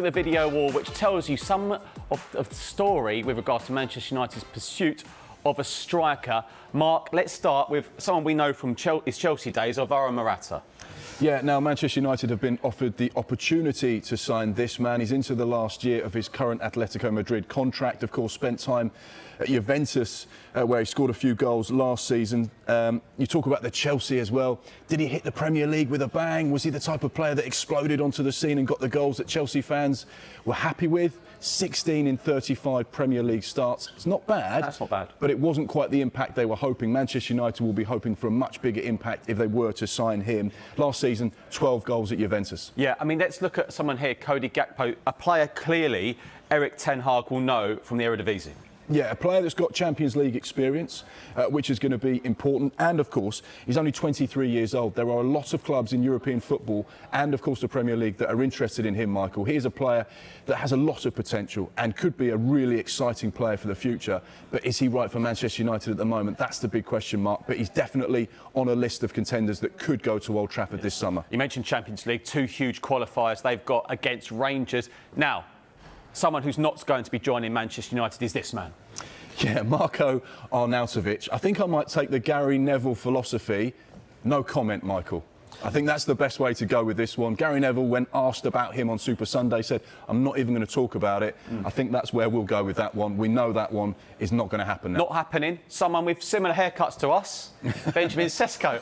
The video war, which tells you some of the story with regards to Manchester United's pursuit of a striker. Mark, let's start with someone we know from his Chelsea days, Adrien Rabiot. Yeah, now Manchester United have been offered the opportunity to sign this man. He's into the last year of his current Atletico Madrid contract. Of course, spent time at Juventus, where he scored a few goals last season. You talk about the Chelsea as well. Did he hit the Premier League with a bang? Was he the type of player that exploded onto the scene and got the goals that Chelsea fans were happy with? 16 in 35 Premier League starts. It's not bad. That's not bad. But it wasn't quite the impact they were hoping. Manchester United will be hoping for a much bigger impact if they were to sign him. Last season, 12 goals at Juventus. Yeah, I mean, let's look at someone here, Cody Gakpo, a player clearly Eric Ten Hag will know from the Eredivisie. Yeah, a player that's got Champions League experience, which is going to be important. And, of course, he's only 23 years old. There are a lot of clubs in European football and, of course, the Premier League that are interested in him, Michael. He is a player that has a lot of potential and could be a really exciting player for the future. But is he right for Manchester United at the moment? That's the big question mark. But he's definitely on a list of contenders that could go to Old Trafford this summer. You mentioned Champions League, two huge qualifiers they've got against Rangers. Now, someone who's not going to be joining Manchester United is this man. Yeah, Marko Arnautovic. I think I might take the Gary Neville philosophy. No comment, Michael. I think that's the best way to go with this one. Gary Neville, when asked about him on Super Sunday, said, I'm not even going to talk about it. I think that's where we'll go with that one. We know that one is not going to happen now. Not happening. Someone with similar haircuts to us, Benjamin Sesko.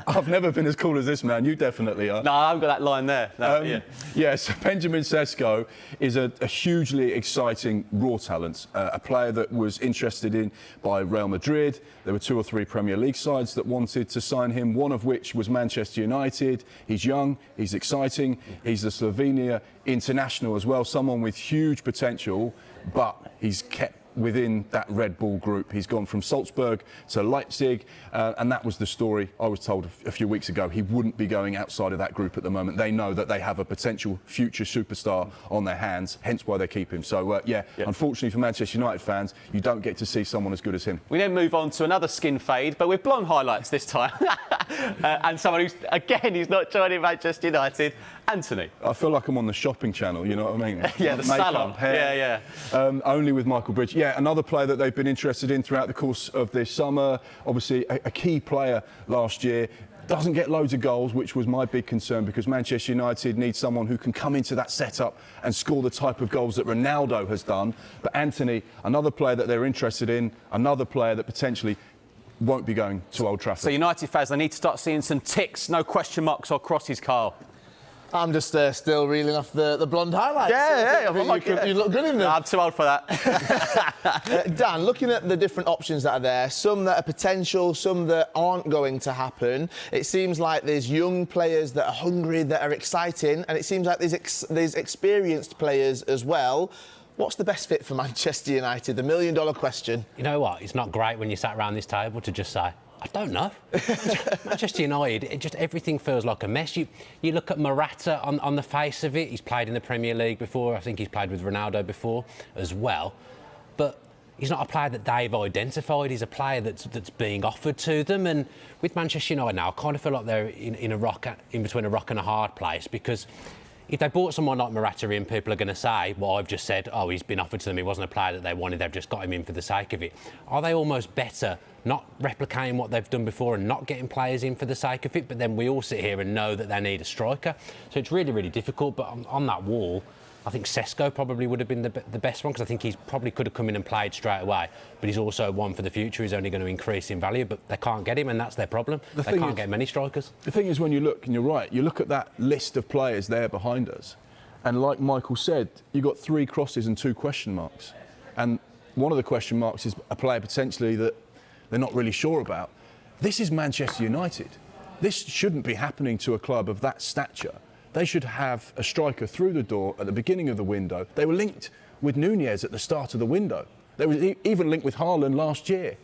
I've never been as cool as this man. You definitely are. No, I haven't got that line there. No, Yes, Benjamin Sesko is a hugely exciting raw talent, a player that was interested in by Real Madrid. There were 2 or 3 Premier League sides that wanted to sign him, one of which was Manchester United. He's young, he's exciting, he's the Slovenia international as well, someone with huge potential, but he's kept within that Red Bull group. He's gone from Salzburg to Leipzig, and that was the story I was told a few weeks ago. He wouldn't be going outside of that group at the moment. They know that they have a potential future superstar on their hands, hence why they keep him. So, unfortunately for Manchester United fans, you don't get to see someone as good as him. We then move on to another skin fade, but with blonde highlights this time. And someone who's, again, he's not joining Manchester United, Anthony. I feel like I'm on the shopping channel, you know what I mean? Yeah, the salon. Hair, only with Michael Bridge. Yeah, another player that they've been interested in throughout the course of this summer. Obviously, a key player last year. Doesn't get loads of goals, which was my big concern, because Manchester United needs someone who can come into that setup and score the type of goals that Ronaldo has done. But Anthony, another player that they're interested in, another player that potentially won't be going to Old Trafford. So United fans, they need to start seeing some ticks, no question marks or crosses, Carl. I'm just still reeling off the blonde highlights. You look good in them. No, I'm too old for that. Dan, looking at the different options that are there, some that are potential, some that aren't going to happen, it seems like there's young players that are hungry, that are exciting, and it seems like there's experienced players as well. What's the best fit for Manchester United? The million-dollar question. You know what? It's not great when you sat around this table to just say, I don't know. Manchester United, everything feels like a mess. You look at Morata on the face of it. He's played in the Premier League before. I think he's played with Ronaldo before as well. But he's not a player that they've identified. He's a player that's being offered to them. And with Manchester United now, I kind of feel like they're in between a rock and a hard place, because if they bought someone like Morata in, people are going to say, well, I've just said, oh, he's been offered to them, he wasn't a player that they wanted, they've just got him in for the sake of it. Are they almost better not replicating what they've done before and not getting players in for the sake of it? But then we all sit here and know that they need a striker. So it's really, really difficult. But on that wall, I think Sesko probably would have been the best one, because I think he probably could have come in and played straight away. But he's also one for the future. He's only going to increase in value, but they can't get him, and that's their problem. They can't get many strikers. The thing is, when you look, and you're right, you look at that list of players there behind us, and like Michael said, you've got 3 crosses and 2 question marks. And one of the question marks is a player potentially that they're not really sure about. This is Manchester United. This shouldn't be happening to a club of that stature. They should have a striker through the door at the beginning of the window. They were linked with Nunez at the start of the window. They were even linked with Haaland last year.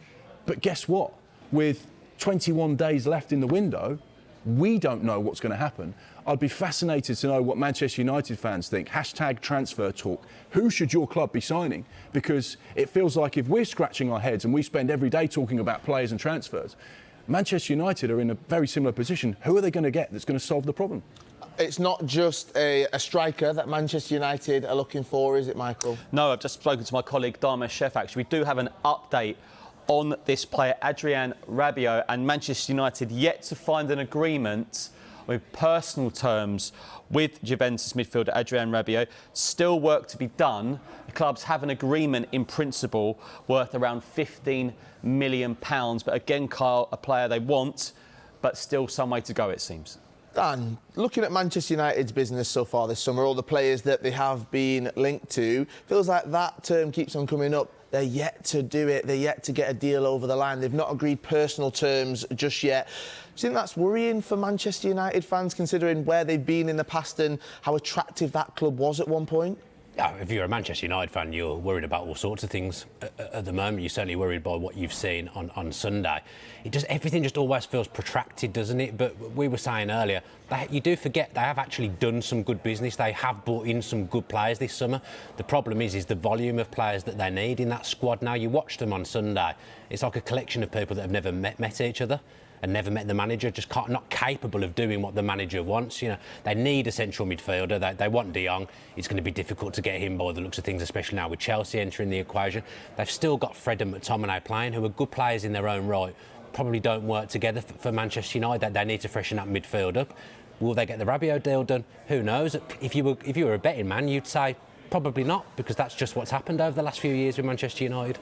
But guess what? With 21 days left in the window, we don't know what's going to happen. I'd be fascinated to know what Manchester United fans think. Hashtag transfer talk. Who should your club be signing? Because it feels like if we're scratching our heads and we spend every day talking about players and transfers, Manchester United are in a very similar position. Who are they going to get that's going to solve the problem? it's not just a striker that Manchester United are looking for, is it, Michael? No, I've just spoken to my colleague Dharmesh Sheth. Actually, we do have an update on this player, Adrien Rabiot, and Manchester United yet to find an agreement with personal terms with Juventus midfielder Adrien Rabiot. Still work to be done. The clubs have an agreement in principle worth around £15 million. But again, Kyle, a player they want, but still some way to go, it seems. Dan, looking at Manchester United's business so far this summer, all the players that they have been linked to, feels like that term keeps on coming up. They're yet to do it. They're yet to get a deal over the line. They've not agreed personal terms just yet. Do you think that's worrying for Manchester United fans, considering where they've been in the past and how attractive that club was at one point? If you're a Manchester United fan, you're worried about all sorts of things at the moment. You're certainly worried by what you've seen on Sunday. Everything just always feels protracted, doesn't it? But we were saying earlier, you do forget they have actually done some good business. They have brought in some good players this summer. The problem is the volume of players that they need in that squad now. You watch them on Sunday, it's like a collection of people that have never met each other and never met the manager, just not capable of doing what the manager wants. You know, they need a central midfielder. They want De Jong. It's going to be difficult to get him by the looks of things, especially now with Chelsea entering the equation. They've still got Fred and McTominay playing, who are good players in their own right. Probably don't work together for Manchester United. They need to freshen that midfield up. Will they get the Rabiot deal done? Who knows? If you were a betting man, you'd say probably not, because that's just what's happened over the last few years with Manchester United.